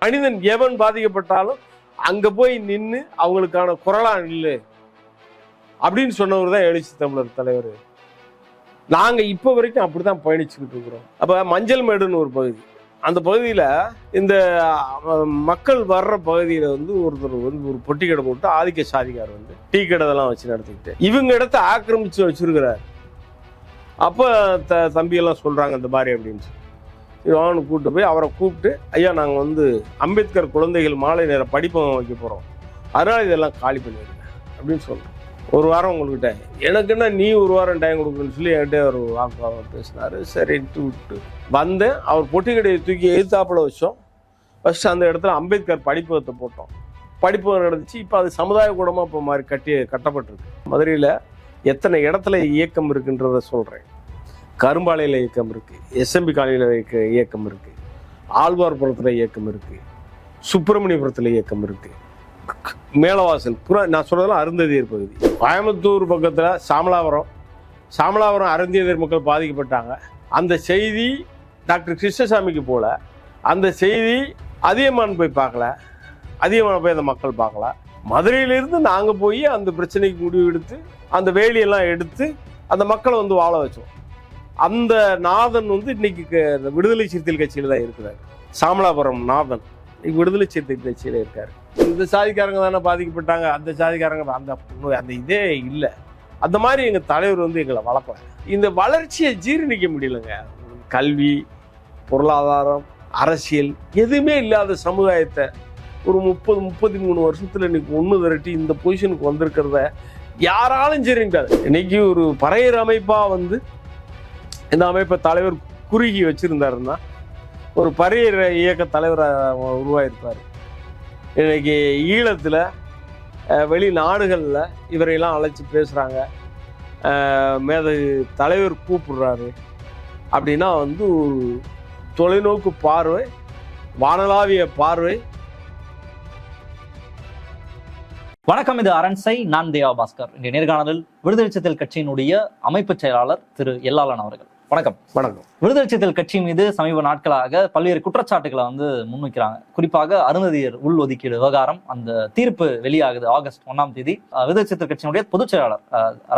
மனிதன் எவன் பாதிக்கப்பட்டாலும் அங்க போய் நின்று அவங்களுக்கான குரலா நில்லு அப்படின்னு சொன்னவர் தான் எழுச்சி தமிழர் தலைவர். நாங்க இப்ப வரைக்கும் அப்படித்தான் பயணிச்சுக்கிட்டு இருக்கிறோம். அப்ப மஞ்சள் மேடுன்னு ஒரு பகுதி, அந்த பகுதியில இந்த மக்கள் வர்ற பகுதியில வந்து ஒருத்தர் வந்து ஒரு பொட்டி கடை போட்டு ஆதிக்க சாதிக்கார் வந்து டீ கடை எல்லாம் வச்சு நடத்திக்கிட்டு இவங்க இடத்த ஆக்கிரமிச்சு வச்சிருக்கிறார். அப்ப தம்பியெல்லாம் சொல்றாங்க இந்த மாதிரி அப்படின்னு சொல்லி அவனு கூப்பிட்டு போய் அவரை கூப்பிட்டு, ஐயா நாங்கள் வந்து அம்பேத்கர் குழந்தைகள் மாலை நேர படிப்பகம் வைக்க போகிறோம், அதனால் இதெல்லாம் காலி பண்ணிடுங்க அப்படின்னு சொல்கிறோம். ஒரு வாரம் உங்கள்கிட்ட எனக்கு என்ன நீ ஒரு வாரம் டைம் கொடுக்குன்னு சொல்லி என்கிட்ட ஒரு வாக்குவாதம் பேசினார். சரின்ட்டு விட்டு வந்தேன். அவர் பொட்டி கடையை தூக்கி எதிர்த்தாப்பில் வச்சோம். ஃபஸ்ட்டு அந்த இடத்துல அம்பேத்கர் படிப்பகத்தை போட்டோம். படிப்பகம் நடந்துச்சு. இப்போ அது சமுதாய கூடமாக இப்போ மாதிரி கட்டப்பட்டிருக்கு. மதுரையில் எத்தனை இடத்துல இயக்கம் இருக்குன்றத சொல்கிறேன். கரும்பாலையில் இயக்கம் இருக்குது, எஸ்எம்பி காலையில் இயக்கம் இருக்குது, ஆழ்வார்புரத்தில் இயக்கம் இருக்குது, சுப்பிரமணியபுரத்தில் இயக்கம் இருக்குது, மேலவாசல் நான் சொல்றதெல்லாம் அருந்ததியர் பகுதி. கோயம்புத்தூர் பக்கத்தில் சாமலாபுரம் அருந்ததியர் மக்கள் பாதிக்கப்பட்டாங்க. அந்த செய்தி டாக்டர் கிருஷ்ணசாமிக்கு போல, அந்த செய்தி அதியமான் போய் பார்க்கல, அதியமான போய் அந்த மக்கள் பார்க்கல. மதுரையிலிருந்து நாங்கள் போய் அந்த பிரச்சனைக்கு முடிவு எடுத்து அந்த வேலியெல்லாம் எடுத்து அந்த மக்களை வந்து வாழ வச்சோம். அந்த நாதன் வந்து இன்னைக்கு விடுதலை சிறுத்தைகள் கட்சியில தான் இருக்கிறார். சாமலாபுரம் நாதன் விடுதலை சிறுத்தைகள் கட்சியில இருக்காரு. இந்த சாதிக்காரங்க தானே பாதிக்கப்பட்டாங்க, அந்த சாதிக்காரங்க அந்த இதே இல்லை. அந்த மாதிரி எங்க தலைவர் வந்து எங்களை வளர்க்கல. இந்த வளர்ச்சியை ஜீரணிக்க முடியலங்க. கல்வி, பொருளாதாரம், அரசியல் எதுவுமே இல்லாத சமுதாயத்தை ஒரு 33 வருஷத்துல இன்னைக்கு ஒன்று திரட்டி இந்த பொசிஷனுக்கு வந்திருக்கிறத யாராலும் ஜீரணிக்காது. இன்னைக்கு ஒரு பறையர் அமைப்பா வந்து இந்த அமைப்பை தலைவர் குறுகி வச்சிருந்தாருன்னா ஒரு பறையர் இயக்க தலைவரை உருவாயிருப்பார். இன்னைக்கு ஈழத்தில் வெளிநாடுகளில் இவரையெல்லாம் அழைச்சி பேசுகிறாங்க, தலைவர் கூப்பிடுறாரு அப்படின்னா வந்து ஒரு தொலைநோக்கு பார்வை, வானளாவிய பார்வை. வணக்கம், இது அரண்சை. நான் தேவா பாஸ்கர். இன்றைய நேர்காணலில் விடுதலை சிறுத்தைகள் கட்சியினுடைய அமைப்பு செயலாளர் திரு எல்லாளன் அவர்கள். வணக்கம். வணக்கம். விடுதலை சிறுத்தைகள் கட்சி மீது சமீப நாட்களாக பல்வேறு குற்றச்சாட்டுகளை வந்து முன்வைக்கிறாங்க. குறிப்பாக அருந்ததியர் உள்ஒதுக்கீடு விவகாரம், அந்த தீர்ப்பு வெளியாகுது ஆகஸ்ட் 1ஆம் தேதி. விடுதலை சிறுத்தைகள் கட்சியினுடைய பொதுச் செயலாளர்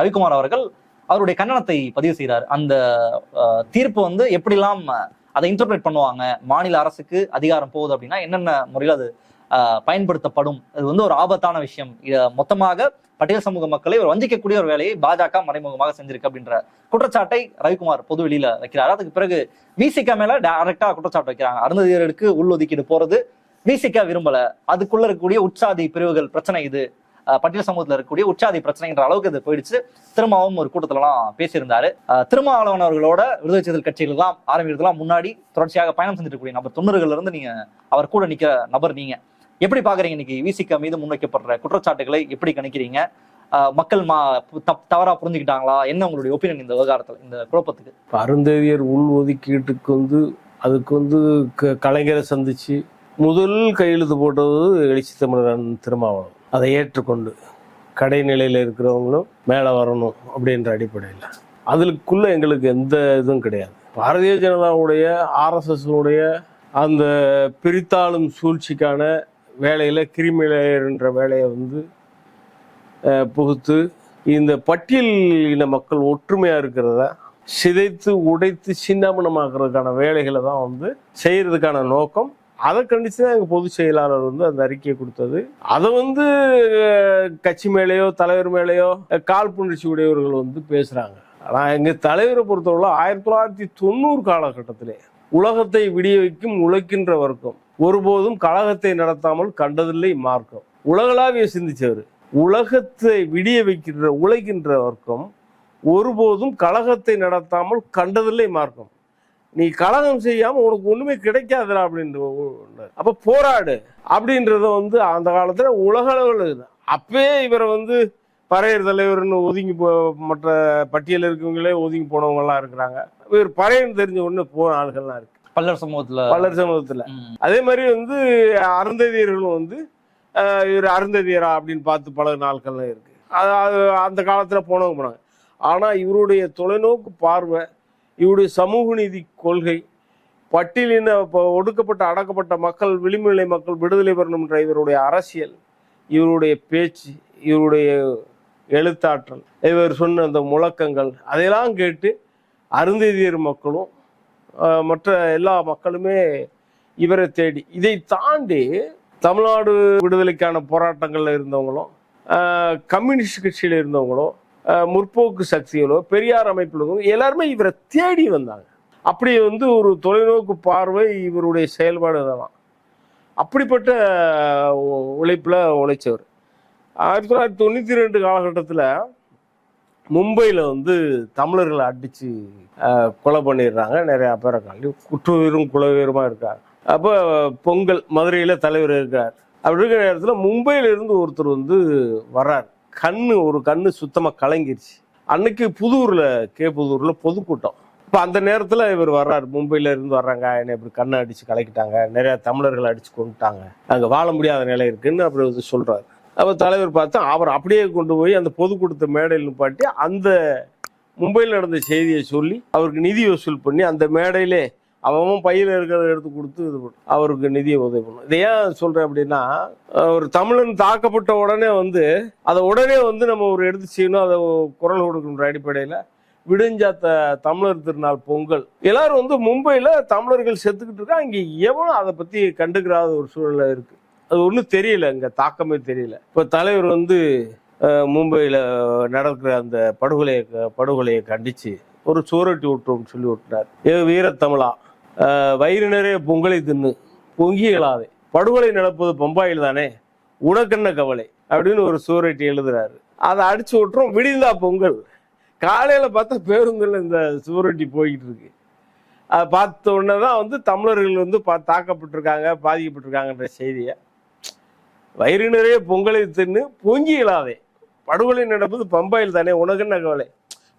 ரவிக்குமார் அவர்கள் அவருடைய கண்டனத்தை பதிவு செய்கிறார். அந்த தீர்ப்பு வந்து எப்படிலாம் அதை இன்டர்பிரேட் பண்ணுவாங்க, மாநில அரசுக்கு அதிகாரம் போகுது அப்படின்னா என்னென்ன முறையில் அது பயன்படுத்தப்படும், அது வந்து ஒரு ஆபத்தான விஷயம், மொத்தமாக பட்டியல் சமூக மக்களை ஒரு வஞ்சிக்கக்கூடிய ஒரு வேலையை பாஜக மறைமுகமாக செஞ்சிருக்கு அப்படின்ற குற்றச்சாட்டை ரவிக்குமார் பொது வெளியில வைக்கிறாரு. அதுக்கு பிறகு விசிக மேல டைரக்டா குற்றச்சாட்டு வைக்கிறாங்க. அருந்ததியர்களுக்கு உள்ஒதுக்கீடு போறது விசிக விரும்பல, அதுக்குள்ள இருக்கக்கூடிய உட்சாதி பிரிவுகள் பிரச்சனை, இது பட்டியல் சமூகத்துல இருக்கக்கூடிய உட்சாதி பிரச்சனைன்ற அளவுக்கு இது போயிடுச்சு. திருமாவும் ஒரு கூட்டத்துல எல்லாம் பேசியிருந்தாரு. திருமாவளவன் அவர்களோட விடுதலை சிறுத்தைகள் கட்சிகள் எல்லாம் ஆரம்பிக்கிறதுலாம் முன்னாடி தொடர்ச்சியாக பயணம் செஞ்சுட்டு இருக்கக்கூடிய நபர், 90களில் இருந்து நீங்க அவர் கூட நிக்கிற நபர். நீங்க எப்படி பாக்குறீங்க இன்னைக்கு விசிக மீது முன்வைக்கப்படுற குற்றச்சாட்டுகளை எப்படி கணிக்கிறீங்க? மக்கள் தவறா புரிஞ்சுக்கிட்டாங்களா? என்ன உங்களுடைய ஒப்பீனியன் இந்த விவகாரத்துல, இந்த குழப்பத்துக்கு? அருந்ததியர் உள் ஒதுக்கீட்டுக்கு வந்து அதுக்கு வந்து கலைஞரை சந்திச்சு முதல் கையெழுத்து போட்டது எழுச்சி தமிழர் திருமாவளவன். அதை ஏற்றுக்கொண்டு கடைநிலையில் இருக்கிறவங்களும் மேலே வரணும் அப்படின்ற அடிப்படையில் அதுக்குள்ள எங்களுக்கு எந்த இதுவும் கிடையாது. பாரதிய ஜனதாவுடைய RSS அந்த பிரித்தாளும் சூழ்ச்சிக்கான வேலையில் கிரிமிலேயர்ன்ற வேலையை வந்து புகுத்து இந்த பட்டியல் இன மக்கள் ஒற்றுமையாக இருக்கிறத சிதைத்து உடைத்து சின்னாமணமாக்குறதுக்கான வேலைகளை தான் வந்து செய்யறதுக்கான நோக்கம். அதை கண்டிச்சு தான் எங்கள் பொதுச் செயலாளர் வந்து அந்த அறிக்கையை கொடுத்தது. அதை வந்து கட்சி மேலேயோ தலைவர் மேலேயோ காழ்ப்புணர்ச்சி உடையவர்கள் வந்து பேசுகிறாங்க. ஆனால் எங்கள் தலைவரை பொறுத்தவரை 1990 காலகட்டத்திலே உலகத்தை விடிய வைக்கும் உழைக்கின்ற வர்க்கம் ஒருபோதும் கழகத்தை நடத்தாமல் கண்டதில்லை மார்க்கம். உலகளாவிய சிந்திச்சவர். உலகத்தை விடிய வைக்கின்ற உழைக்கின்ற வர்க்கம் ஒருபோதும் கழகத்தை நடத்தாமல் கண்டதில்லை மார்க்கம். நீ கழகம் செய்யாம உனக்கு ஒண்ணுமே கிடைக்காதுடா அப்படின்ற. அப்ப போராடு அப்படின்றத வந்து அந்த காலத்துல உலக அளவில் அப்பவே இவரை வந்து பறையர் தலைவர்னு ஒதுங்கி மற்ற பட்டியல் இருக்கவங்களே ஒதுங்கி போனவங்க எல்லாம் இருக்கிறாங்க. இவர் பறையர் தெரிஞ்ச ஒண்ணு போன ஆளுகள்லாம் இருக்கு பல்லர் சமூகத்துல. அதே மாதிரி வந்து அருந்ததியர்களும் வந்து இவர் அருந்ததியரா அப்படின்னு பார்த்து பல நாட்கள்லாம் இருக்கு. அந்த காலத்துல போனாங்க. ஆனா இவருடைய தொலைநோக்கு பார்வை, இவருடைய சமூக நீதி கொள்கை, பட்டியலின ஒடுக்கப்பட்ட அடக்கப்பட்ட மக்கள், விளிம்புநிலை மக்கள் விடுதலை பெறணும்ன்ற இவருடைய அரசியல், இவருடைய பேச்சு, இவருடைய எழுத்தாற்றல், இவர் சொன்ன அந்த முழக்கங்கள், அதையெல்லாம் கேட்டு அருந்ததியர் மக்களும் மற்ற எல்லா மக்களுமே இவரை தேடி, இதை தாண்டி தமிழ்நாடு விடுதலைக்கான போராட்டங்கள்ல இருந்தவங்களும், கம்யூனிஸ்ட் கட்சியில் இருந்தவங்களும், முற்போக்கு சக்திகளோ, பெரியார் அமைப்பில் எல்லாருமே இவரை தேடி வந்தாங்க. அப்படி ஒரு தொலைநோக்கு பார்வை இவருடைய செயல்பாடு தான். அப்படிப்பட்ட உழைப்பில் உழைச்சவர். 1992 காலகட்டத்தில் மும்பையில் தமிழர்களை அடித்து கொலை பண்ணிடுறாங்க. நிறையா பேரை காலி குற்றுயிரும் குலவீரமாக இருக்காங்க. அப்போ பொங்கல் மதுரையில் தலைவர் இருக்கார். அப்படி இருக்கிற நேரத்தில் மும்பையிலிருந்து ஒருத்தர் வர்றார். ஒரு கண்ணு சுத்தமாக கலங்கிருச்சு. அன்னைக்கு புதூரில் பொதுக்கூட்டம். இப்போ அந்த நேரத்தில் இவர் வர்றார். மும்பையில இருந்து வர்றாங்க, என்னை இப்படி கண்ணை அடித்து கலக்கிட்டாங்க, நிறையா தமிழர்களை அடித்து கொண்டுட்டாங்க, அங்கே வாழ முடியாத நிலை இருக்குன்னு அப்படி சொல்கிறார். அப்போ தலைவர் பார்த்தா அவர் அப்படியே கொண்டு போய் அந்த பொதுக்கூட்டத்தை மேடையில் நிப்பாட்டி அந்த மும்பையில் நடந்த செய்தியை சொல்லி அவருக்கு நிதி வசூல் பண்ணி அந்த மேடையிலே அவன் பையில் இருக்கிறத எடுத்து கொடுத்து அவருக்கு நிதியை உதவி பண்ணும். இதை ஏன் சொல்றேன் அப்படின்னா, ஒரு தமிழன் தாக்கப்பட்ட உடனே அதை உடனே நம்ம ஒரு எடுத்து செய்யணும், அதை குரல் கொடுக்கணுன்ற அடிப்படையில் விடுஞ்சாத்த தமிழர் திருநாள் பொங்கல் எல்லாரும் மும்பையில தமிழர்கள் செத்துக்கிட்டு இருக்கா. இங்க எவனும் அதை பத்தி கண்டுக்கிறாத ஒரு சூழ்நிலை இருக்கு. அது ஒன்றும் தெரியல, இங்க தாக்கமே தெரியல. இப்போ தலைவர் மும்பையில நடக்கிற அந்த படுகொலையை கண்டிச்சு ஒரு சுவரொட்டி விட்டுரும்னு சொல்லி விட்டுறாரு. வீரத்தமிழா, வயிறு நிறைய பொங்கலை தின்னு பொங்கியலாதே, படுகொலை நடப்பது பம்பாயில் தானே, உனக்கென்ன கவலை அப்படின்னு ஒரு சுவரொட்டி எழுதுறாரு. அதை அடிச்சு விட்டுரும். விடிந்தா பொங்கல். காலையில பார்த்தா பேருந்துல இந்த சுவரொட்டி போய்கிட்டு இருக்கு. அதை பார்த்த உடனே தான் தமிழர்கள் தாக்கப்பட்டிருக்காங்க, பாதிக்கப்பட்டிருக்காங்கன்ற செய்தியை, வயிறு நிறைய பொங்கலை தின்னு பொங்கி இயலாதே, படுகொலை நடப்பது பம்பாயில் தானே, உனக்கு என்ன கவலை,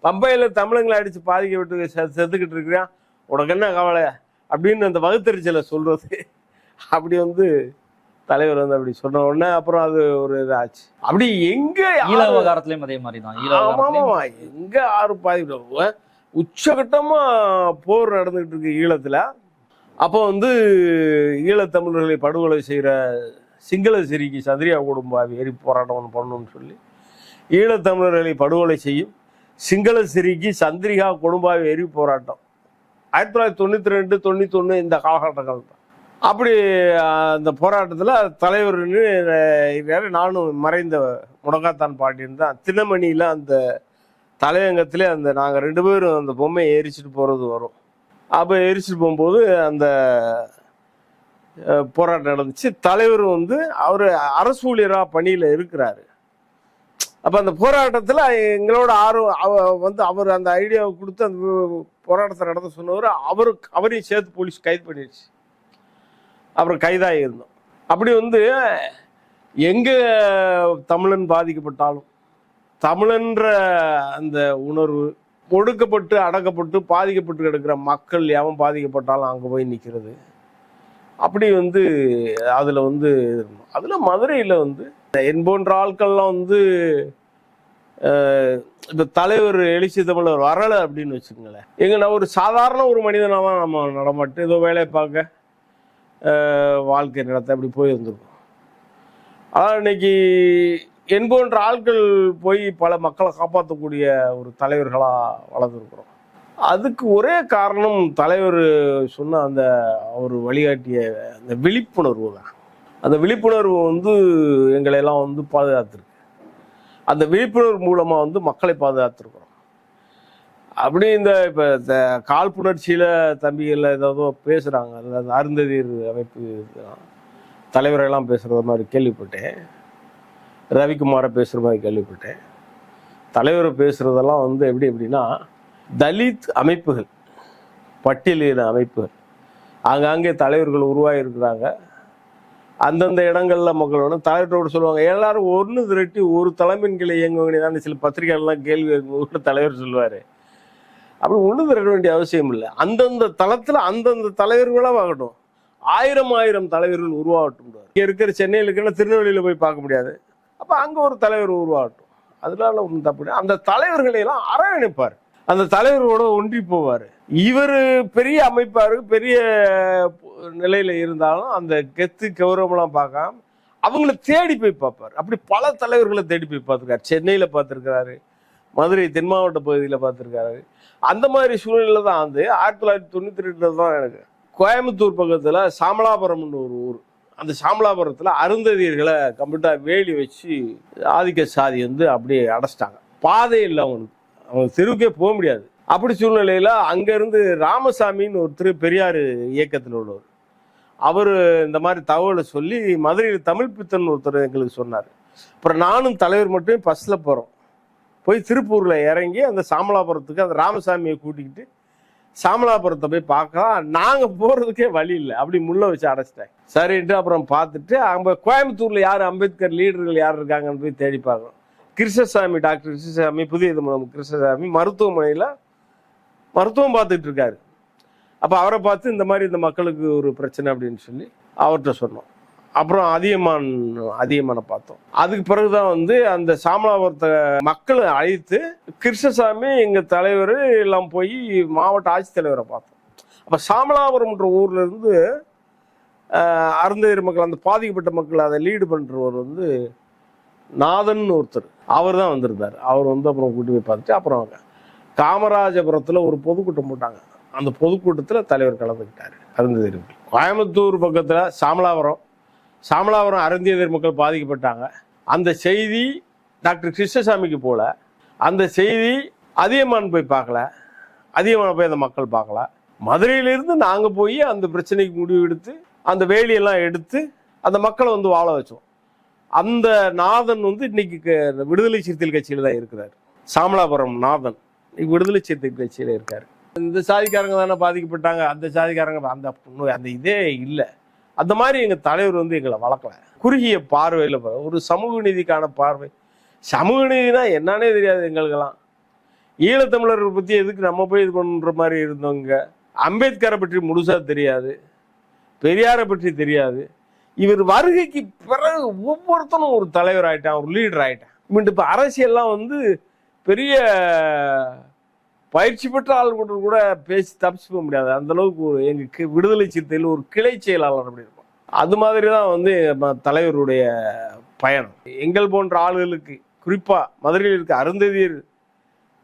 பம்பாயில தமிழங்களை அடிச்சு பாதிக்கப்பட்டு செத்துக்கிட்டு இருக்கிறான், உனக்கு என்ன கவலை அப்படின்னு அந்த வகுத்தறிச்சலை சொல்றது. அப்படி தலைவர் அப்படி சொன்ன உடனே அப்புறம் அது ஒரு இதாச்சு. அப்படி எங்க விவகாரத்திலயும் அதே மாதிரிதான். எங்க யாரு பாதிப்பு உச்சகட்டமா போர் நடந்துகிட்டு இருக்கு ஈழத்துல. அப்போ ஈழத்தமிழர்களை படுகொலை செய்யற சிங்கள சிறிக்கு சந்திரியா குடும்பம் எரி போராட்டம் பண்ணணும்னு சொல்லி ஈழத்தமிழர்களை படுகொலை செய்யும் சிங்கள சிறிக்கு சந்திரிகா குடும்பாவை எரி போராட்டம் 1992, 91 இந்த காலகட்டங்கள் தான். அப்படி அந்த போராட்டத்தில் தலைவர் நானும் மறைந்த முடங்காத்தான் பாட்டின்னு தான் தினமணியில் அந்த தலையங்கத்திலே நாங்கள் 2 பேரும் அந்த பொம்மையை எரிச்சிட்டு போகிறது வரும். அப்போ எரிச்சிட்டு போகும்போது அந்த போராட்டம் நடந்துச்சு. தலைவர் அவர் அரசு ஊழியராக பணியில் இருக்கிறாரு. அப்போ அந்த போராட்டத்தில் எங்களோட அவர் அந்த ஐடியாவை கொடுத்து அந்த போராட்டத்தை நடத்த சொன்னவர் அவரையும் சேர்த்து போலீஸ் கைது பண்ணிடுச்சு. அப்புறம் கைதாகி இருந்தோம். அப்படி எங்க தமிழன் பாதிக்கப்பட்டாலும் தமிழன்ற அந்த உணர்வு, ஒடுக்கப்பட்டு அடக்கப்பட்டு பாதிக்கப்பட்டு கிடக்கிற மக்கள் எவன் பாதிக்கப்பட்டாலும் அங்கே போய் நிற்கிறது. அப்படி அதில் மதுரையில் என் போன்ற ஆட்கள்லாம் இந்த தலைவர் எழுச்சி தமிழர் வரலை அப்படின்னு வச்சுக்கோங்களேன். நான் ஒரு சாதாரண ஒரு மனிதனாக தான் நம்ம நடமாட்டு ஏதோ வேலையை பார்க்க வாழ்க்கை நடத்த அப்படி போய் வந்திருக்கோம். ஆனால் இன்னைக்கு என் போன்ற ஆட்கள் போய் பல மக்களை காப்பாற்றக்கூடிய ஒரு தலைவர்களாக வளர்ந்துருக்குறோம். அதுக்கு ஒரே காரணம் தலைவர் சொன்ன அவர் வழிகாட்டிய அந்த விழிப்புணர்வு தான். அந்த விழிப்புணர்வு எங்களையெல்லாம் பாதுகாத்துருக்கு. அந்த விழிப்புணர்வு மூலமாக மக்களை பாதுகாத்துருக்குறோம். அப்படி இப்போ காழ்ப்புணர்ச்சியில் தம்பிகள் ஏதோ பேசுகிறாங்க, அந்த அருந்ததியர் அமைப்பு தலைவரெல்லாம் பேசுகிற மாதிரி கேள்விப்பட்டேன், ரவிக்குமாரை பேசுகிற மாதிரி கேள்விப்பட்டேன். தலைவர் பேசுகிறதெல்லாம் எப்படின்னா தலித் அமைப்புகள், பட்டியலின அமைப்புகள் ஆங்காங்கே தலைவர்கள் உருவாகிருக்கிறாங்க. அந்தந்த இடங்களில் மக்களோட தலைவரோடு சொல்லுவாங்க, எல்லாரும் ஒன்று திரட்டி ஒரு தலைமையின் கீழே இயங்குவாங்க தான் சில பத்திரிகைகள்லாம் கேள்வி கூட தலைவர் சொல்லுவார். அப்படி ஒன்று திரட்ட வேண்டிய அவசியம் இல்லை. அந்தந்த தளத்தில் அந்தந்த தலைவர்களாக ஆகட்டும், 1000 தலைவர்கள் உருவாகட்டும். இங்கே இருக்கிற சென்னையில் இருக்கிற திருநெல்வேலியில் போய் பார்க்க முடியாது, அப்போ அங்கே ஒரு தலைவர் உருவாகட்டும். அதனால ஒன்றும் தப்பு. அந்த தலைவர்களையெல்லாம் அரவணைப்பார், அந்த தலைவரோட ஒன்றி போவார். இவர் பெரிய அமைப்பாரு, பெரிய நிலையில இருந்தாலும் அந்த கெத்து கௌரவம்லாம் பார்க்காம அவங்கள தேடி போய் பார்ப்பார். அப்படி பல தலைவர்களை தேடி போய் பார்த்துருக்காரு. சென்னையில பார்த்துருக்கிறாரு, மதுரை தென் மாவட்ட பகுதியில் பார்த்துருக்காரு. அந்த மாதிரி சூழ்நிலை தான் வந்து 1992 தான் எனக்கு கோயம்புத்தூர் பக்கத்தில் சாமலாபுரம்னு ஒரு ஊர். அந்த சாமலாபுரத்தில் அருந்ததியர்களை கம்ப்ளீட்டாக வேலி வச்சு ஆதிக்க சாதி வந்து அப்படியே அடைச்சிட்டாங்க. பாதை இல்லை அவங்களுக்கு, அவங்க தெருவுக்கே போக முடியாது. அப்படி சூழ்நிலையில் அங்கேருந்து ராமசாமின்னு ஒருத்தர் பெரியார் இயக்கத்தில் உள்ளவர், அவர் இந்த மாதிரி தகவலை சொல்லி மதுரையில் தமிழ் பித்தன் ஒருத்தர் எங்களுக்கு சொன்னார். அப்புறம் நானும் தலைவர் மட்டும் பஸ்ஸில் போகிறோம். போய் திருப்பூரில் இறங்கி அந்த சாமலாபுரத்துக்கு அந்த ராமசாமியை கூட்டிக்கிட்டு சாமலாபுரத்தை போய் பார்க்கலாம். நாங்கள் போகிறதுக்கே வழி இல்லை, அப்படி முள்ள வச்சு அடைச்சிட்டேன். சரின்ட்டு அப்புறம் பார்த்துட்டு அங்கே கோயம்புத்தூரில் யார் அம்பேத்கர் லீடர்கள் யார் இருக்காங்கன்னு போய் தேடி பார்க்கணும். கிருஷ்ணசாமி, டாக்டர் கிருஷ்ணசாமி, புதிய கிருஷ்ணசாமி மருத்துவமனையில் மருத்துவம் பார்த்துட்டு இருக்காரு. அப்போ அவரை பார்த்து இந்த மாதிரி இந்த மக்களுக்கு ஒரு பிரச்சனை அப்படின்னு சொல்லி அவர்கிட்ட சொன்னோம். அப்புறம் அதியமானை பார்த்தோம். அதுக்கு பிறகுதான் வந்து அந்த சாமலாபுரத்தை மக்களை அழைத்து கிருஷ்ணசாமி எங்கள் தலைவர் எல்லாம் போய் மாவட்ட ஆட்சித்தலைவரை பார்த்தோம். அப்போ சாமலாபுரம்ன்ற ஊர்ல இருந்து அருந்ததியர் மக்கள், அந்த பாதிக்கப்பட்ட மக்கள் அதை லீடு பண்ணுறவர் வந்து நாதன் ஒருத்தர், அவர் தான் வந்திருந்தார். அவர் வந்து அப்புறம் கூட்டி போய் பார்த்துட்டு அப்புறம் காமராஜபுரத்தில் ஒரு பொதுக்கூட்டம் போட்டாங்க. அந்த பொதுக்கூட்டத்தில் தலைவர் கலந்துக்கிட்டார். அருந்ததியர் மக்கள் கோயம்புத்தூர் பக்கத்தில் சாமலாபுரம் அருந்ததியர் மக்கள் பாதிக்கப்பட்டாங்க. அந்த செய்தி டாக்டர் கிருஷ்ணசாமிக்கு போல, அந்த செய்தி அதியமான் போய் பார்க்கல, அதியமானை போய் அந்த மக்கள் பார்க்கல. மதுரையிலிருந்து நாங்கள் போய் அந்த பிரச்சனைக்கு முடிவு எடுத்து அந்த வேலியெல்லாம் எடுத்து அந்த மக்களை வந்து வாழ வச்சோம். அந்த நாதன் வந்து இன்னைக்கு விடுதலை சிறுத்தைகள் கட்சியில் தான் இருக்கிறார். சாமலாபுரம் நாதன் இன்னைக்கு விடுதலை சிறுத்தைகள் கட்சியில் இருக்காரு. இந்த சாதிக்காரங்க தானே பாதிக்கப்பட்டாங்க, அந்த சாதிக்காரங்க அந்த இதே இல்லை. அந்த மாதிரி எங்கள் தலைவர் வந்து எங்களை வளர்க்கல. குறுகிய பார்வையில் ஒரு சமூக நீதிக்கான பார்வை. சமூக நீதினா என்னன்னே தெரியாது எங்களுக்கெல்லாம். ஈழத்தமிழர்கள் பற்றி எதுக்கு நம்ம போய் இது பண்ணுற மாதிரி இருந்தவங்க. அம்பேத்கரை பற்றி முழுசாக தெரியாது, பெரியாரை பற்றி தெரியாது. இவர் வருகைக்கு பிறகு ஒவ்வொருத்தனும் ஒரு தலைவர் ஆகிட்டான், ஒரு லீடர் ஆகிட்டான். இப்போ அரசியல்லாம் வந்து பெரிய பயிற்சி பெற்ற ஆளுக்கூட கூட பேசி தப்பிச்சு போக முடியாது. அந்த அளவுக்கு எங்க விடுதலை சிறுத்தையில் ஒரு கிளை செயலாளர் அப்படி இருக்கும். அது மாதிரி தான் வந்து தலைவருடைய பயணம். எங்கள் போன்ற ஆளுகளுக்கு, குறிப்பா மதுரையில் இருக்க அருந்ததியர்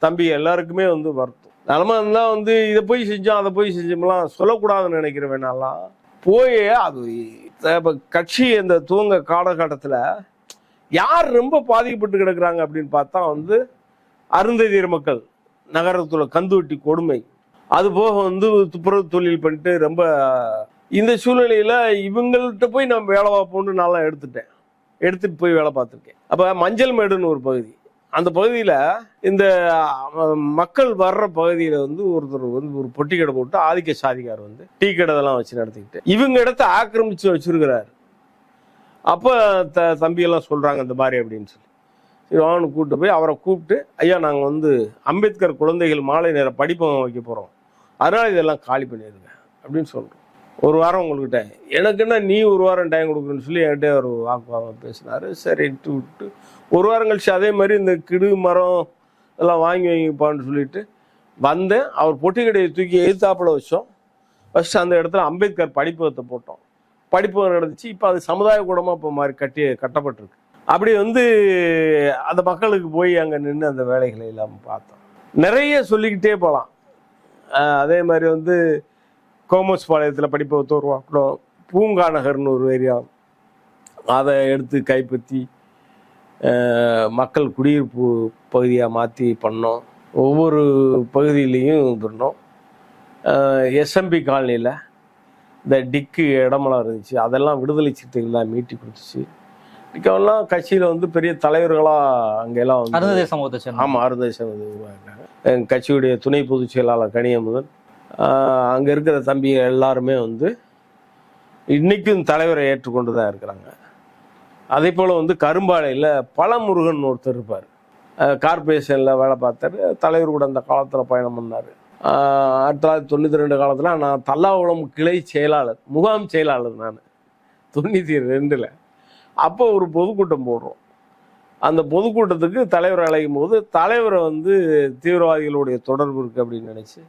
தம்பி எல்லாருக்குமே வந்து வருத்தம். நிலமா இருந்தா வந்து இதை போய் செஞ்சோம் அதை போய் செஞ்சோம்லாம் சொல்லக்கூடாதுன்னு நினைக்கிற வேணாலாம். போய் அது கட்சி அந்த துவங்க காலகட்டத்தில் யார் ரொம்ப பாதிக்கப்பட்டு கிடக்குறாங்க அப்படின்னு பார்த்தா வந்து அருந்ததியர் மக்கள். நகரத்துல கந்துவட்டி கொடுமை, அது போக வந்து துப்புரவு தொழில் பண்ணிட்டு ரொம்ப இந்த சூழ்நிலையில இவங்கள்ட்ட போய் நம்ம வேலை பார்ப்போம்னு நான் எடுத்துட்டு போய் வேலை பார்த்துருக்கேன். அப்ப மஞ்சள் மேடுன்னு ஒரு பகுதி, அந்த பகுதியில இந்த மக்கள் வர்ற பகுதியில வந்து ஒருத்தர் வந்து ஒரு பொட்டி கடை போட்டு ஆதிக்க சாதிக்கார் வந்து டீ கடை இதெல்லாம் வச்சு நடத்திக்கிட்டு இவங்க இடத்த ஆக்கிரமிச்சு வச்சிருக்கிறாரு. அப்ப தம்பியெல்லாம் சொல்றாங்க இந்த மாதிரி அப்படின்னு சொல்லி அவனு கூப்பிட்டு போய் அவரை கூப்பிட்டு, ஐயா நாங்கள் வந்து அம்பேத்கர் குழந்தைகள் மாலை நேர படிப்பகம் வைக்க போகிறோம், அதனால் இதெல்லாம் காலி பண்ணிடுங்க அப்படின்னு சொல்கிறோம். ஒரு வாரம் உங்களுக்கு டைம், எனக்கு என்ன நீ ஒரு வாரம் டைம் கொடுக்குறேன்னு சொல்லி என்கிட்ட ஒரு வாக்குவாதம் பேசினார். சரின்ட்டு விட்டு ஒரு வாரம் கழிச்சு அதே மாதிரி இந்த கிடு மரம் இதெல்லாம் வாங்கி வைங்கப்பான்னு சொல்லிட்டு வந்தேன். அவர் பொட்டி கடையை தூக்கி எதிர்த்தாப்பில் ஃபஸ்ட்டு அந்த இடத்துல அம்பேத்கர் படிப்பகத்தை போட்டோம். படிப்பகம் நடந்துச்சு. இப்போ அது சமுதாய கூடமாக இப்போ மாதிரி கட்டப்பட்டிருக்கு. அப்படி வந்து அந்த மக்களுக்கு போய் அங்கே நின்று அந்த வேலைகளை எல்லாம் பார்த்தோம். நிறைய சொல்லிக்கிட்டே போகலாம். அதே மாதிரி வந்து கோமஸ் பாளையத்தில் படிப்பகத்தை உருவாக்கணும். பூங்கா நகர்னு ஒரு ஏரியா, அதை எடுத்து கைப்பற்றி மக்கள் குடியிருப்பு பகுதியாக மாற்றி பண்ணோம். ஒவ்வொரு பகுதியிலையும் பண்ணோம். எஸ்எம்பி காலனியில் இந்த டிக்கு இடமெல்லாம் இருந்துச்சு, அதெல்லாம் விடுதலை சிறுத்தைகள் தான் மீட்டி கொடுத்துச்சு. மிக்கவெல்லாம் கட்சியில் வந்து பெரிய தலைவர்களாக அங்கெல்லாம் வந்து அருந்ததியர் சமூகத்தை ஆமாம் அருந்ததியர் சமூகத்தை உருவாக்கினாங்க. எங்கள் கட்சியுடைய துணை பொதுச் செயலாளர் கனியமுதன், அங்கே இருக்கிற தம்பி எல்லாருமே வந்து இன்னைக்கும் தலைவரை ஏற்றுக்கொண்டு தான் இருக்கிறாங்க. அதே போல் வந்து கரும்பாலையில் பழமுருகன் ஒருத்தர் இருப்பார், கார்பரேஷனில் வேலை பார்த்தார். தலைவர் கூட அந்த காலத்தில் பயணம் பண்ணார். 1992 காலத்தில் நான் தல்லாகுளம் கிளை செயலாளர், முகாம் செயலாளர் நான் 92. அப்போ ஒரு பொதுக்கூட்டம் போடுறோம். அந்த பொதுக்கூட்டத்துக்கு தலைவர் அழைக்கும் போது தலைவரை வந்து தீவிரவாதிகளுடைய தொடர்பு இருக்குது அப்படின்னு நினச்சி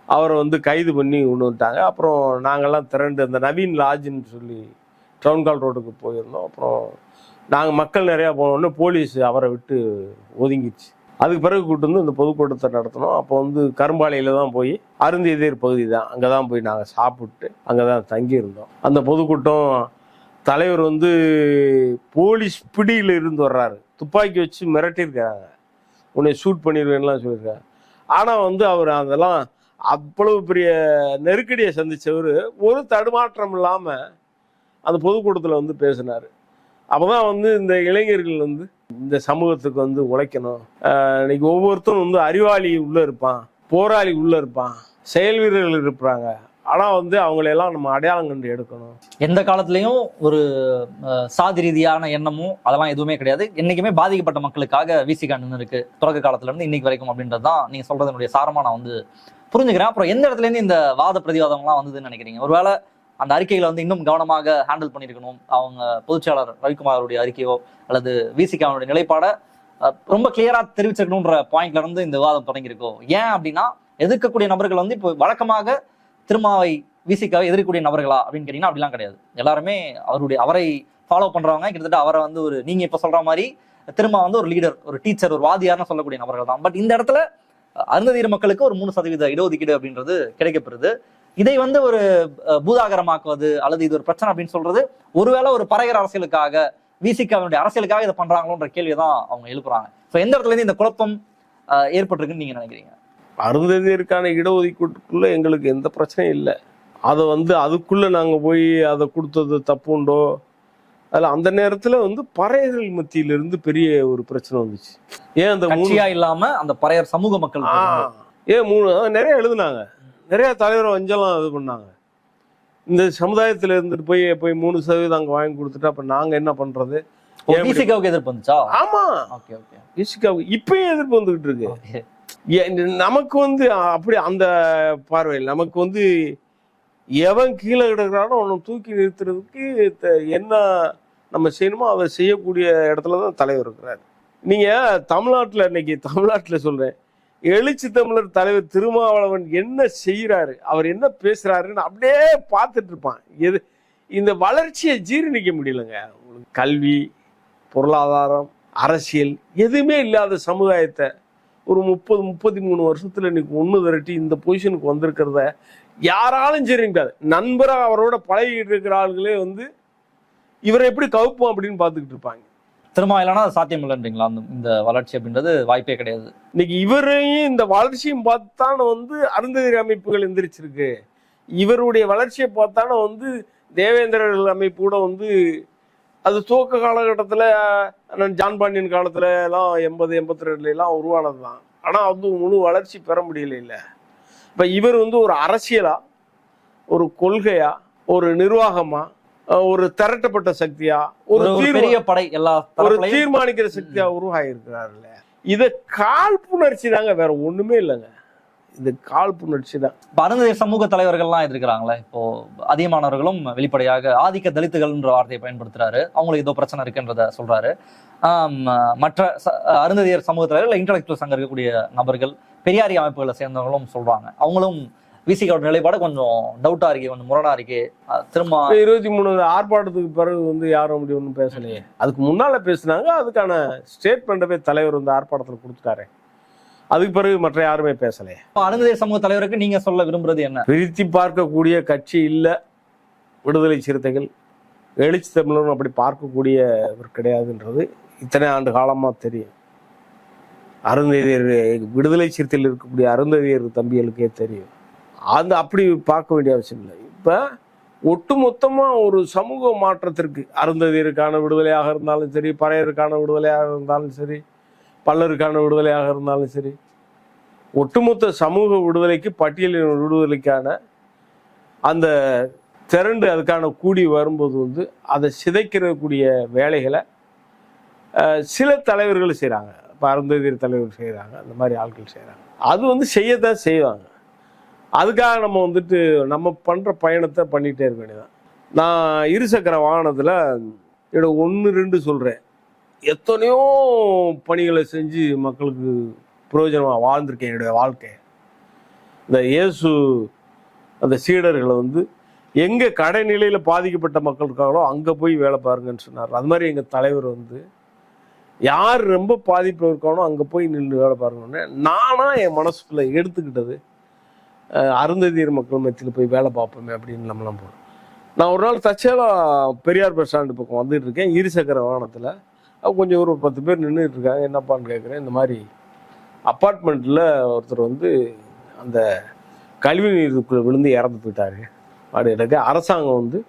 அவரை வந்து கைது பண்ணி கொண்டு வந்துட்டாங்க. அப்புறம் நாங்கள்லாம் திரண்டு அந்த நவீன் லாட்ஜுன்னு சொல்லி டவுன்கால் ரோடுக்கு போயிருந்தோம். அப்புறம் நாங்கள் மக்கள் நிறையா போனோடனே போலீஸ் அவரை விட்டு ஒதுங்கிடுச்சு. அதுக்கு பிறகு கூட்டு வந்து இந்த பொதுக்கூட்டத்தை நடத்தினோம். அப்போ வந்து கரும்பாலையில் தான் போய் அருந்ததியர் பகுதி தான், அங்கே தான் போய் நாங்கள் சாப்பிட்டு அங்கே தான் தங்கியிருந்தோம். அந்த பொதுக்கூட்டம் தலைவர் வந்து போலீஸ் பிடியில் இருந்து வர்றாரு, துப்பாக்கி வச்சு மிரட்டியிருக்கிறாங்க, உன்னை ஷூட் பண்ணிடுவேன்லாம் சொல்லியிருக்காங்க. ஆனால் வந்து அவர் அதெல்லாம் அவ்வளவு பெரிய நெருக்கடியை சந்தித்தவர் ஒரு தடுமாற்றம் இல்லாமல் அந்த பொதுக்கூட்டத்தில் வந்து பேசினார். அப்போதான் வந்து இந்த இளைஞர்கள் வந்து இந்த சமூகத்துக்கு வந்து உழைக்கணும். இன்னைக்கு ஒவ்வொருத்தரும் வந்து அறிவாளி உள்ளே இருப்பான், போராளி உள்ளே இருப்பான், செயல் வீரர்கள் இருப்பாங்க. ஆனால் வந்து அவங்களையெல்லாம் நம்ம அடையாளம் கண்டு எடுக்கணும். எந்த காலத்துலையும் ஒரு சாதி ரீதியான எண்ணமும் அதெல்லாம் எதுவுமே கிடையாது. என்னைக்குமே பாதிக்கப்பட்ட மக்களுக்காக விசிகா நின்று இருக்கு, தொடக்க காலத்துல இருந்து இன்னைக்கு வரைக்கும் அப்படின்றது தான் நீங்க சொல்றதனுடைய சாரமா நான் வந்து புரிஞ்சுக்கிறேன். அப்புறம் எந்த இடத்துல இருந்து இந்த வாத பிரதிவாதம்லாம் வந்ததுன்னு நினைக்கிறீங்க? ஒருவேளை அந்த அறிக்கைகளை வந்து இன்னும் கவனமாக ஹேண்டில் பண்ணியிருக்கணும், அவங்க பொதுச்செயலாளர் ரவிக்குமாருடைய அறிக்கையோ அல்லது விசிகாவுடைய நிலைப்பாடை ரொம்ப கிளியரா தெரிவிச்சிருக்கணுன்ற பாயிண்ட்ல இருந்து இந்த விவாதம் தொடங்கியிருக்கோம். ஏன் அப்படின்னா எதிர்க்கக்கூடிய நபர்கள் வந்து இப்போ வழக்கமாக திருமாவை விசிகாவை எதிர்க்கக்கூடிய நபர்களா அப்படின்னு கேட்டீங்கன்னா அப்படிலாம் கிடையாது. எல்லாருமே அவரை ஃபாலோ பண்றவங்க, கிட்டத்தட்ட அவரை வந்து ஒரு நீங்க இப்ப சொல்ற மாதிரி திருமா வந்து ஒரு லீடர், ஒரு டீச்சர், ஒரு வாதியார்னு சொல்லக்கூடிய நபர்கள் தான். பட் இந்த இடத்துல அருந்ததியர் மக்களுக்கு ஒரு 3% இடஒதுக்கீடு அப்படின்றது கிடைக்கப்பெறுது. இதை வந்து ஒரு பூதாகரமாக்குவது அல்லது இது ஒரு பிரச்சனை அப்படின்னு சொல்றது ஒருவேளை ஒரு பறையர் அரசியலுக்காக, விசிகாவினுடைய அரசியலுக்காக இதை பண்றாங்களோன்ற கேள்வியை தான் அவங்க எழுப்புறாங்க. ஸோ எந்த இடத்துல இருந்து இந்த குழப்பம் ஏற்பட்டிருக்குன்னு நீங்க நினைக்கிறீங்க? அருந்ததியருக்கான இடஒதுக்கீட்டுக்குள்ள எங்களுக்கு எந்த பிரச்சனையும் இல்லை. அதை வந்து அதுக்குள்ள நாங்க போய் அதை கொடுத்தது தப்புண்டோ, அதில் அந்த நேரத்துல வந்து பறையர்கள் மத்தியிலிருந்து பெரிய ஒரு பிரச்சனை வந்துச்சு. ஏன் அந்த கட்சியா இல்லாம அந்த பறையர் சமூக மக்கள் ஏன் 3 நிறைய எழுதுனாங்க, நிறைய தலைவர் வஞ்சலாம் இது பண்ணாங்க. இந்த சமுதாயத்துல இருந்துட்டு போய் 3% அங்க வாங்கி கொடுத்துட்டு அப்ப நாங்க என்ன பண்றது? விசிகாவுக்கு எதிர்ப்பு வந்துச்சா? ஆமா, விசிகாவுக்கு இப்பயும் எதிர்ப்பு வந்துகிட்டு இருக்கு. நமக்கு வந்து அப்படி அந்த பார்வையில் நமக்கு வந்து எவன் கீழே கிடக்கிறானோ அவனை தூக்கி நிறுத்துறதுக்கு என்ன நம்ம செய்யணுமோ அதை செய்யக்கூடிய இடத்துலதான் தலைவர் இருக்கிறாரு. நீங்க தமிழ்நாட்டில் இன்னைக்கு தமிழ்நாட்டில் சொல்றேன், எழுச்சி தமிழர் தலைவர் திருமாவளவன் என்ன செய்யறாரு, அவர் என்ன பேசுறாருன்னு அப்படியே பார்த்துட்டு இருப்பான். இந்த வளர்ச்சியை ஜீரணிக்க முடியலங்க. உங்களுக்கு கல்வி, பொருளாதாரம், அரசியல் எதுவுமே இல்லாத சமுதாயத்தை ஒரு 30-33 வருஷத்துல இன்னைக்கு ஒண்ணு திரட்டி இந்த பொசிஷனுக்கு வந்திருக்கிறத யாராலும் ஜீரணிக்காது. நண்பராக அவரோட பழகிட்டு இருக்கிற ஆளுகளே வந்து இவரை எப்படி கவுப்போம் அப்படின்னு பார்த்துக்கிட்டு இருப்பாங்க. திரும்ப இல்லைன்னா அது சாத்தியம் இல்லைன்றீங்களா? இந்த வளர்ச்சி அப்படின்றது வாய்ப்பே கிடையாது. இன்னைக்கு இவரையும் இந்த வளர்ச்சியும் பார்த்தான வந்து அருந்ததியர் அமைப்புகள் எந்திரிச்சிருக்கு. இவருடைய வளர்ச்சியை பார்த்தான வந்து தேவேந்திரர்கள் அமைப்பு கூட வந்து அது துவக்க காலகட்டத்தில் ஜான் பாண்டியன் காலத்துல எல்லாம் 80-82 எல்லாம் உருவானது தான். ஆனா வந்து முழு வளர்ச்சி பெற முடியல. இல்லை இப்ப இவர் வந்து ஒரு அரசியலா, ஒரு கொள்கையா, ஒரு நிர்வாகமா, ஒரு திரட்டப்பட்ட சக்தியா, ஒரு பெரிய படை, ஒரு தீர்மானிக்கிற சக்தியா உருவாகி இருக்கிறாருல்ல. இத காழ்ப்புணர்ச்சி தாங்க, வேற ஒண்ணுமே இல்லைங்க. இது காழ்ப்புணர்ச்சி தான். அருந்ததியர் சமூக தலைவர்கள்லாம் இருக்கிறாங்களே, இப்போ அதிகமானவர்களும் வெளிப்படையாக ஆதிக்க தலித்துகள்ன்ற வார்த்தையை பயன்படுத்துறாரு. அவங்களுக்கு ஏதோ பிரச்சனை இருக்குன்றத சொல்றாரு. மற்ற அருந்ததியர் சமூக தலைவர்கள், இன்டலெக்சுவல்ஸ் அங்க இருக்கக்கூடிய நபர்கள், பெரியாரி அமைப்புகளை சேர்ந்தவங்களும் சொல்றாங்க. அவங்களும் விசிகாவோட நிலைப்பாடு கொஞ்சம் டவுட்டா இருக்கு, கொஞ்சம் முரணா இருக்கு. திரும்ப 23 ஆர்ப்பாட்டத்துக்கு பிறகு வந்து யாரும் அப்படி ஒன்றும் பேசலையே. அதுக்கு முன்னால பேசினாங்க, அதுக்கான ஸ்டேட்மெண்ட்டவே தலைவர் வந்து ஆர்ப்பாட்டத்தில் கொடுத்துட்டாரு. அதுக்கு பிறகு மற்ற யாருமே பேசலையே. அருந்ததியர் சமூக தலைவருக்கு நீங்க சொல்ல விரும்புறது என்ன? பிரித்தி பார்க்கக்கூடிய கட்சி இல்ல விடுதலை சிறுத்தைகள். எழுச்சி தமிழரும் அப்படி பார்க்கக்கூடியவர் கிடையாதுன்றது இத்தனை ஆண்டு காலமா தெரியும். அருந்ததியர் விடுதலை சிறுத்தையில் இருக்கக்கூடிய அருந்ததியர் தம்பிகளுக்கே தெரியும். அந்த அப்படி பார்க்க வேண்டிய அவசியம் இல்லை. இப்ப ஒட்டுமொத்தமா ஒரு சமூக மாற்றத்திற்கு அருந்ததியருக்கான விடுதலையாக இருந்தாலும் சரி, பறையருக்கான விடுதலையாக இருந்தாலும் சரி, பல்லருக்கான விடுதலையாக இருந்தாலும் சரி, ஒட்டுமொத்த சமூக விடுதலைக்கு, பட்டியலின் விடுதலைக்கான அந்த திரண்டு அதுக்கான கூடி வரும்போது வந்து அதை சிதைக்கிறக்கூடிய வேலைகளை சில தலைவர்கள் செய்கிறாங்க. இப்போ அருந்ததியர் தலைவர் செய்கிறாங்க, அந்த மாதிரி ஆட்கள் செய்கிறாங்க. அது வந்து செய்யத்தான் செய்வாங்க. அதுக்காக நம்ம வந்துட்டு நம்ம பண்ணுற பயணத்தை பண்ணிகிட்டே இருக்க வேண்டியதான். நான் இருசக்கர வாகனத்தில் என்னோட 1-2 சொல்கிறேன். எத்தனையோ பணிகளை செஞ்சு மக்களுக்கு பிரயோஜனமாக வாழ்ந்திருக்கேன் என்னுடைய வாழ்க்கை. இந்த இயேசு அந்த சீடர்களை வந்து எங்கே கடைநிலையில் பாதிக்கப்பட்ட மக்கள் இருக்காங்களோ அங்கே போய் வேலை பாருங்கன்னு சொன்னார். அது மாதிரி எங்கள் தலைவர் வந்து யார் ரொம்ப பாதிப்பு இருக்கானோ அங்கே போய் நின்று வேலை பாருங்கன்னு நானாக என் மனசுக்குள்ளே எடுத்துக்கிட்டது. அருந்ததியர் மக்கள் மத்தியில் போய் வேலை பார்ப்போமே அப்படின்னு நம்மளாம் போகிறோம். நான் ஒரு நாள் தற்செயலாக பெரியார் பஸ் ஸ்டாண்டு பக்கம் வந்துட்டு இருக்கேன், இருசக்கர வாகனத்தில். கொஞ்சம் ஒரு 10 பேர் நின்றுட்டு இருக்காங்க. என்னப்பான்னு கேட்குறேன். இந்த மாதிரி அப்பார்ட்மெண்ட்டில் ஒருத்தர் வந்து அந்த கழிவு நீருக்குள்ளே விழுந்து இறந்து போயிட்டாரு அப்படின்னு. அரசாங்கம் வந்து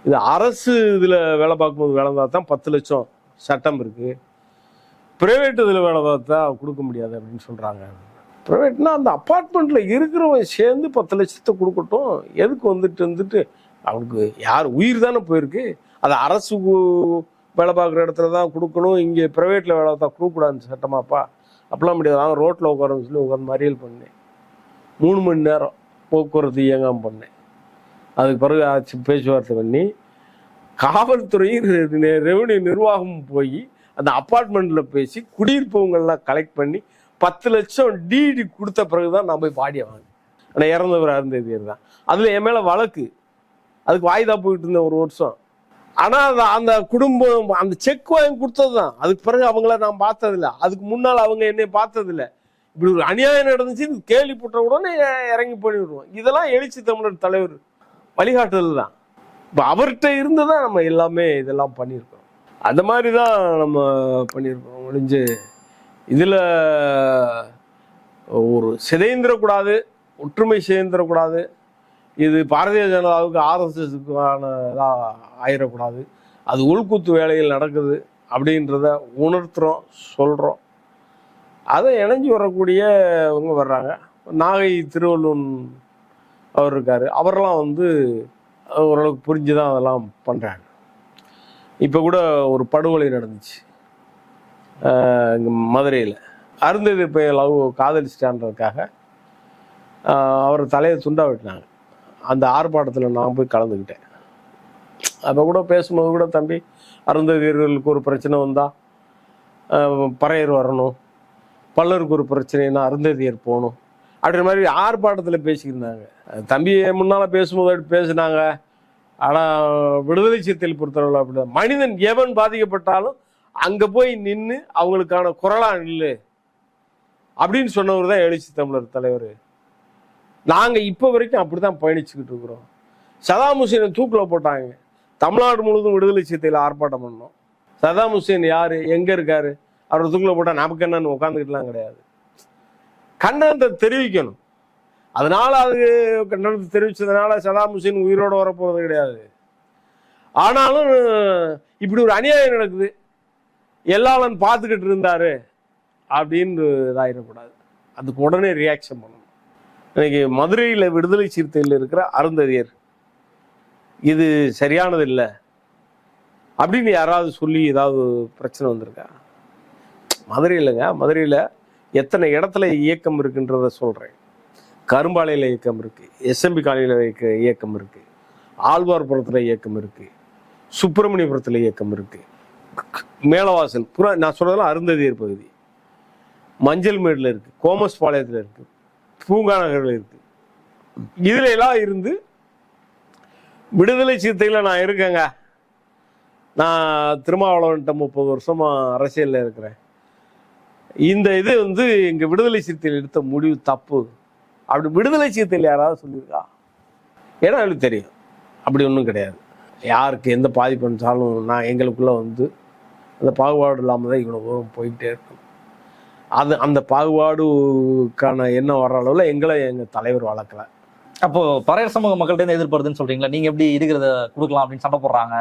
இது அரசு இதில் வேலை பார்க்கும்போது வேலை பார்த்தா 10 லட்சம் சட்டம் இருக்குது, ப்ரைவேட் இதில் வேலை பார்த்தா கொடுக்க முடியாது அப்படின்னு சொல்கிறாங்க. ப்ரைவேட்னா அந்த அப்பார்ட்மெண்ட்டில் இருக்கிறவங்க சேர்ந்து 10 லட்சத்தை கொடுக்கட்டும். எதுக்கு வந்துட்டு அவனுக்கு யார் உயிர் தானே போயிருக்கு. அது அரசு வேலை பார்க்குற இடத்துல தான் கொடுக்கணும், இங்கே ப்ரைவேட்டில் வேலை பார்த்தா கொடுக்கக்கூடாதுன்னு சட்டமாப்பா. அப்பெல்லாம் முடியாது. நாங்கள் ரோட்டில் உட்காரன்னு சொல்லி உட்காந்து மறியல் பண்ணேன். 3 மணி நேரம் போக்குவரத்து இயங்காமல் பண்ணேன். அதுக்கு பிறகு ஆச்சு பேச்சுவார்த்தை பண்ணி காவல்துறையும் ரெவன்யூ நிர்வாகமும் போய் அந்த அப்பார்ட்மெண்ட்டில் பேசி குடியிருப்பவங்கள்லாம் கலெக்ட் பண்ணி 10 லட்சம் டிடி கொடுத்த பிறகுதான் நான் போய் பாடிய வாங்க. ஆனால் இறந்தவர் அருந்ததியர் தான். அதில் என் மேலே வழக்கு, அதுக்கு வாய்தா போயிட்டு இருந்தேன் 1 வருஷம். ஆனால் அந்த குடும்பம் அந்த செக் வாங்கி கொடுத்தது தான். அதுக்கு பிறகு அவங்கள நான் பார்த்ததில்லை, அதுக்கு முன்னால் அவங்க என்னை பார்த்ததில்லை. இப்படி ஒரு அநியாயம் நடந்துச்சு கேள்விப்பட்ட உடனே இறங்கி பண்ணிவிடுவோம். இதெல்லாம் எழுச்சி தமிழர் தலைவர் வழிகாட்டுதல் தான். இப்போ அவர்கிட்ட இருந்து தான் நம்ம எல்லாமே இதெல்லாம் பண்ணியிருக்கோம். அந்த மாதிரி தான் நம்ம பண்ணியிருக்கோம். ஒழிஞ்சு இதில் ஒரு சிதைந்திரக்கூடாது, ஒற்றுமை சிதைந்திரக்கூடாது. இது பாரதிய ஜனதாவுக்கு ஆர்எஸ்எஸ்க்குமான இதாக ஆயிடக்கூடாது. அது உள்குத்து வேலைகள் நடக்குது அப்படின்றத உணர்த்துறோம், சொல்கிறோம். அதை இணைஞ்சு வரக்கூடியவங்க வர்றாங்க. நாகை திருவள்ளுவன் அவர் இருக்கார், அவரெல்லாம் வந்து ஓரளவுக்கு புரிஞ்சு தான் அதெல்லாம் பண்ணுறாங்க. இப்போ கூட ஒரு படுகொலை நடந்துச்சு இங்கே மதுரையில். அருந்ததியர் பையன் லவ் காதலிச்சிட்டான்றதுக்காக அவர் தலையை துண்டா வெட்டினாங்க. அந்த ஆர்ப்பாட்டத்தில் நான் போய் கலந்துக்கிட்டேன். அப்போ கூட பேசும்போது கூட, தம்பி அருந்ததியர்களுக்கு ஒரு பிரச்சனை வந்தால் பறையர் வரணும், பல்லருக்கு ஒரு பிரச்சனைனா அருந்ததியர் போகணும் அப்படின்ற மாதிரி ஆர்ப்பாட்டத்தில் பேசிக்கிருந்தாங்க. தம்பி முன்னால் பேசும்போது பேசினாங்க. ஆனால் விடுதலை சிறுத்தைகள் பொறுத்தவரை அப்படி மனிதன் எவன் பாதிக்கப்பட்டாலும் அங்கே போய் நின்று அவங்களுக்கான குரலாக நில்லு அப்படின்னு சொன்னவர் தான் எழுச்சி தமிழர் தலைவர். நாங்கள் இப்போ வரைக்கும் அப்படி தான் பயணிச்சுக்கிட்டு இருக்கிறோம். சதாம் ஹுசேனை தூக்கில் போட்டாங்க. தமிழ்நாடு முழுவதும் விடுதலை சிறுத்தையில் ஆர்ப்பாட்டம் பண்ணோம். சதாம் ஹுசேன் யார், எங்கே இருக்காரு, அவரை தூக்கில் போட்டால் நமக்கு என்னன்னு உட்காந்துக்கிட்டுலாம் கிடையாது. கண்டனத்தை தெரிவிக்கணும். அதனால அது கண்டனத்தை தெரிவித்ததுனால சதாம் ஹுசேன் உயிரோடு வரப்போகிறது கிடையாது. ஆனாலும் இப்படி ஒரு அநியாயம் நடக்குது, எல்லாரும் பார்த்துக்கிட்டு இருந்தாரு அப்படின்னு இதாகிடக்கூடாது. அதுக்கு உடனே ரியாக்ஷன் பண்ணணும். இன்னைக்கு மதுரையில் விடுதலை சிறுத்தையில் இருக்கிற அருந்ததியர் இது சரியானது இல்லை அப்படின்னு யாராவது சொல்லி ஏதாவது பிரச்சனை வந்திருக்கா? மதுரை இல்லைங்க, மதுரையில் எத்தனை இடத்துல இயக்கம் இருக்குன்றத சொல்கிறேன். கரும்பாலையில் இயக்கம் இருக்குது, எஸ்எம்பி காலையில் இயக்கம் இருக்குது, ஆழ்வார்புரத்தில் இயக்கம் இருக்குது, சுப்பிரமணியபுரத்தில் இயக்கம் இருக்குது, மேலவாசல் நான் சொல்றதெல்லாம் அருந்ததியர் பகுதி, மஞ்சள்மேடில் இருக்குது, கோமஸ் பாளையத்தில் இருக்குது, பூங்கா நகரில் இருக்குது. இதுல எல்லாம் இருந்து விடுதலை சிறுத்தையில் நான் இருக்கேங்க. நான் திருமாவளவன்ட்ட 30 வருஷமா அரசியலில் இருக்கிறேன். இந்த இது வந்து எங்கள் விடுதலை சிறுத்தையில் எடுத்த முடிவு தப்பு அப்படி விடுதலை சிறுத்தையில் யாராவது சொல்லியிருக்கா? ஏன்னா எனக்கு தெரியும் அப்படி ஒன்றும் கிடையாது. யாருக்கு எந்த பாதிப்பு இருந்தாலும் நான் எங்களுக்குள்ளே வந்து அந்த பாகுபாடு இல்லாமல் தான் இவ்வளோ தூரம் போயிட்டே இருக்கும். அந்த பாகுபாடுக்கான எண்ணம் வர்ற அளவில் எங்களை எங்கள் தலைவர் வளர்க்கலை. அப்போ பறையர் சமூக மக்கள்கிட்ட எதிர்பார்த்துன்னு சொல்றீங்களா? நீங்க எப்படி இருக்கிறத கொடுக்கலாம் அப்படின்னு சண்டை போடுறாங்க,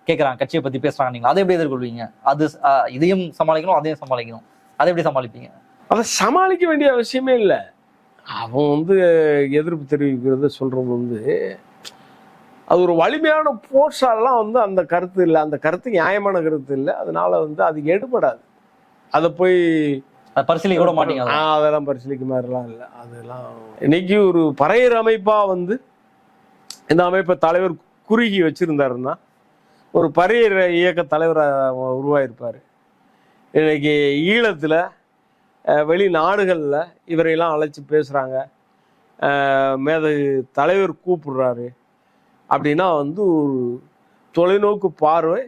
கேட்கறாங்க, கட்சியை பத்தி பேசுறாங்க, நீங்க அதை எப்படி எதிர்கொள்வீங்க? அது இதையும் சமாளிக்கணும், அதையும் சமாளிக்கணும், அதை எப்படி சமாளிப்பீங்க? அதை சமாளிக்க வேண்டிய அவசியமே இல்லை. அவன் வந்து எதிர்ப்பு தெரிவிக்கிறது சொல்றது வந்து அது ஒரு வலிமையான போர்ஸாலாம் வந்து அந்த கருத்து இல்லை, அந்த கருத்து நியாயமான கருத்து இல்லை. அதனால வந்து அது எடுபடாது. அதை போய் பரிசீலிக்க கூட மாட்டீங்க. அதெல்லாம் பரிசீலிக்க மாதிரிலாம் இல்லை. அதெல்லாம் இன்னைக்கு ஒரு பறையர் அமைப்பா வந்து இந்த அமைப்பை தலைவர் குறுகி வச்சிருந்தாருன்னா ஒரு பறையர் இயக்க தலைவரை உருவாயிருப்பார். இன்னைக்கு ஈழத்தில் வெளிநாடுகளில் இவரையெல்லாம் அழைச்சி பேசுகிறாங்க, மேதகு தலைவர் கூப்பிடுறாரு அப்படின்னா வந்து ஒரு தொலைநோக்கு பார்வை,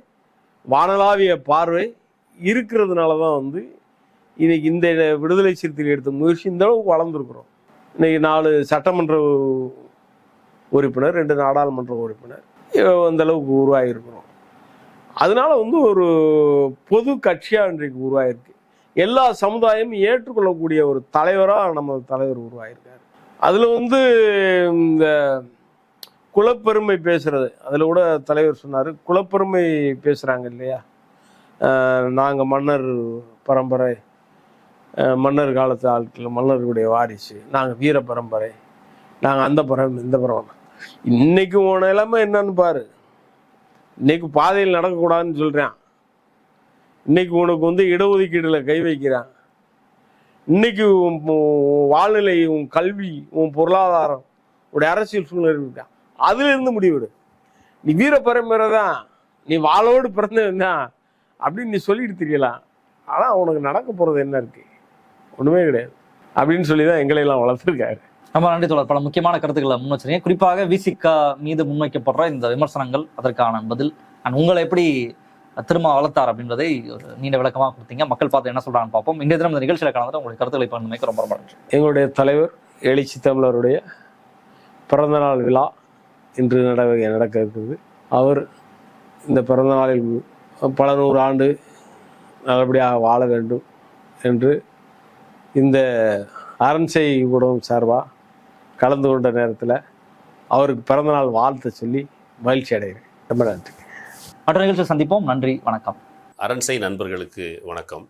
வானளாவிய பார்வை இருக்கிறதுனால தான் வந்து இன்னைக்கு இந்த விடுதலை சிறுத்தைகள் எடுத்த முயற்சி இந்த அளவுக்கு வளர்ந்துருக்குறோம். இன்னைக்கு 4 சட்டமன்ற உறுப்பினர், 2 நாடாளுமன்ற உறுப்பினர், அந்த அளவுக்கு உருவாகிருக்கிறோம். அதனால வந்து ஒரு பொது கட்சியாக இன்றைக்கு உருவாயிருக்கு. எல்லா சமுதாயமும் ஏற்றுக்கொள்ளக்கூடிய ஒரு தலைவராக நம்ம தலைவர் உருவாயிருக்காரு. அதில் வந்து இந்த குலப்பெருமை பேசுறது, அதில் கூட தலைவர் சொன்னார், குலப்பெருமை பேசுகிறாங்க இல்லையா, நாங்கள் மன்னர் பரம்பரை, மன்னர் காலத்து ஆட்கள், மன்னர்களுடைய வாரிசு, நாங்கள் வீர பரம்பரை, நாங்கள் அந்த பரம்பரை இந்த பரம்பரை. இன்னைக்கு உன் நிலைமை என்னன்னு பாரு. இன்னைக்கு பாதையில் நடக்கக்கூடாதுன்னு சொல்கிறான். இன்னைக்கு உனக்கு வந்து இடஒதுக்கீடுல கை வைக்கிறான். இன்னைக்கு உன் வாழ்நிலை, உன் கல்வி, உன் பொருளாதாரம், உடைய அரசியல் சூழ்நிலை இருக்கான். அதுல இருந்து முடிவிடு. நீ வீர பரம்பரை தான், நீ வாளோடு பிறந்தவன் தான் அப்படின்னு நீ சொல்லிட்டு தெரியலாம். ஆனால் உனக்கு நடக்க போறது என்ன இருக்கு? ஒண்ணுமே கிடையாது அப்படின்னு சொல்லி தான் எங்களை எல்லாம் வளர்த்துருக்காரு. ரொம்ப நன்றி தோழர். பல முக்கியமான கருத்துக்களை முன் வச்சிருக்கீங்க. குறிப்பாக விசிகா மீது முன்வைக்கப்படுற இந்த விமர்சனங்கள், அதற்கான பதில், அண்ட் உங்களை எப்படி திரும்ப வளர்த்தார் அப்படின்றதை ஒரு நீண்ட விளக்கமாக கொடுத்தீங்க. மக்கள் பார்த்து என்ன சொல்றாங்கன்னு பார்ப்போம். இன்றைய தினம் இந்த நிகழ்ச்சியில் கலந்து உங்களுடைய கருத்துக்களை பகிர்ந்தமைக்கு ரொம்ப ரொம்ப நன்றி. எங்களுடைய தலைவர் எழுச்சி தமிழருடைய பிறந்தநாள் விழா இன்று நடக்க இருக்குது. அவர் இந்த பிறந்த நாளில் பல 100 ஆண்டு நல்லபடியாக வாழ வேண்டும் என்று இந்த அரண்சை ஊடகம் சார்பாக கலந்து கொண்ட நேரத்தில் அவருக்கு பிறந்தநாள் வாழ்த்து சொல்லி மகிழ்ச்சி அடைகிறேன். ரொம்ப நன்றி. மற்ற நிகழ்ச்சியில் சந்திப்போம். நன்றி, வணக்கம். அரண்சை நண்பர்களுக்கு வணக்கம்.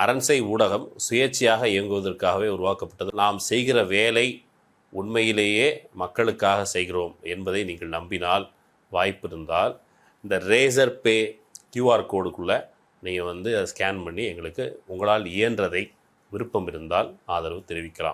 அரண்சை ஊடகம் சுயேட்சையாக இயங்குவதற்காகவே உருவாக்கப்பட்டது. நாம் செய்கிற வேலை உண்மையிலேயே மக்களுக்காக செய்கிறோம் என்பதை நீங்கள் நம்பினால், வாய்ப்பு இருந்தால் இந்த ரேசர் பே QR கோடுக்குள்ளே நீங்கள் வந்து அதை ஸ்கேன் பண்ணி எங்களுக்கு உங்களால் இயன்றதை, விருப்பம் இருந்தால் ஆதரவு தெரிவிக்கலாம்.